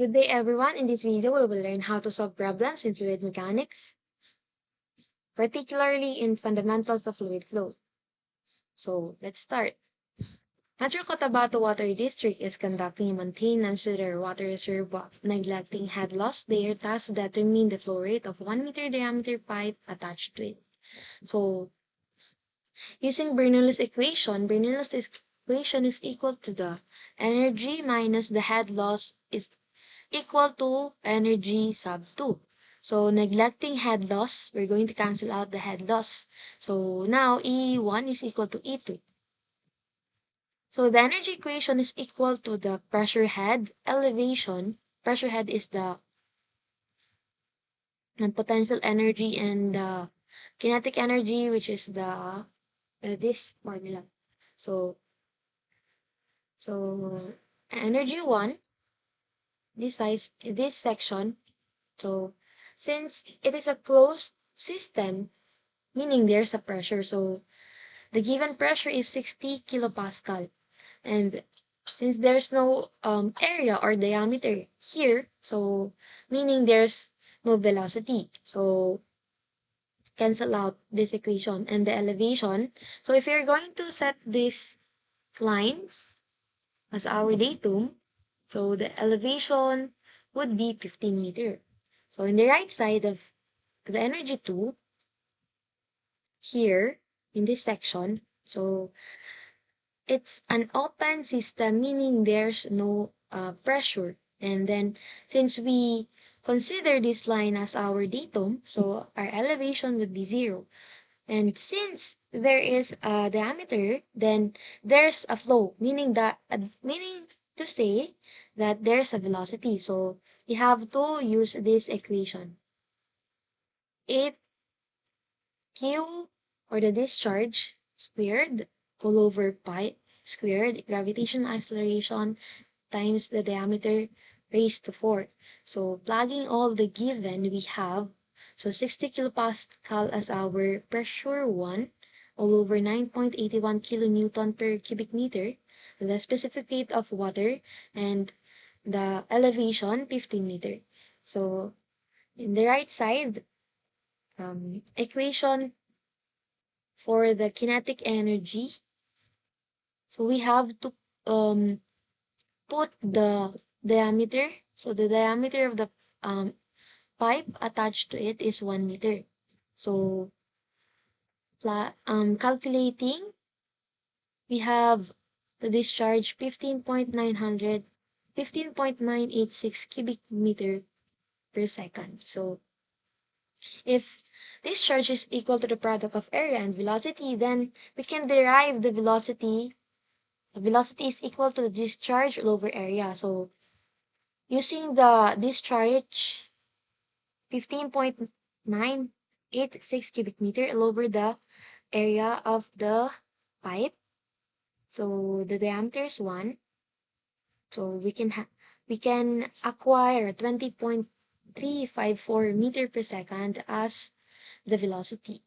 Good day everyone. In this video, we will learn how to solve problems in fluid mechanics, particularly in fundamentals of fluid flow. So, let's start. Metro Cotabato Water District is conducting a maintenance to their water reservoir, neglecting head loss there thus to determine the flow rate of 1 meter diameter pipe attached to it. So, using Bernoulli's equation, Bernoulli's equation is equal to the energy minus the head loss is equal to energy sub 2. So, neglecting head loss, we're going to cancel out the head loss. So, now E1 is equal to E2. So, the energy equation is equal to the pressure head elevation. Pressure head is the potential energy and the kinetic energy, which is the this formula. So, so energy 1, this section. So, since it is a closed system, meaning there's a pressure, so the given pressure is 60 kilopascal. And since there's no area or diameter here, so meaning there's no velocity. So, cancel out this equation and the elevation. So, if you're going to set this line as our datum, so the elevation would be 15 meter. So, in the right side of the energy 2, here in this section, so it's an open system, meaning there's no pressure. And then since we consider this line as our datum, so our elevation would be 0. And since there is a diameter, then there's a flow, meaning to say that there's a velocity. So you have to use this equation. 8 Q, or the discharge, squared all over pi squared gravitational acceleration times the diameter raised to 4. So plugging all the given we have, so 60 kilopascal as our pressure 1 all over 9.81 kilonewton per cubic meter, the specific weight of water, and the elevation 15 meter. So in the right side, equation for the kinetic energy, so we have to put the diameter. So the diameter of the pipe attached to it is 1 meter. So calculating, we have the discharge 15.986 cubic meter per second. So if discharge is equal to the product of area and velocity, then we can derive the velocity. The velocity is equal to the discharge all over area. So using the discharge 15.986 cubic meter all over the area of the pipe. So the diameter is 1. So we can acquire 20.354 meter per second as the velocity.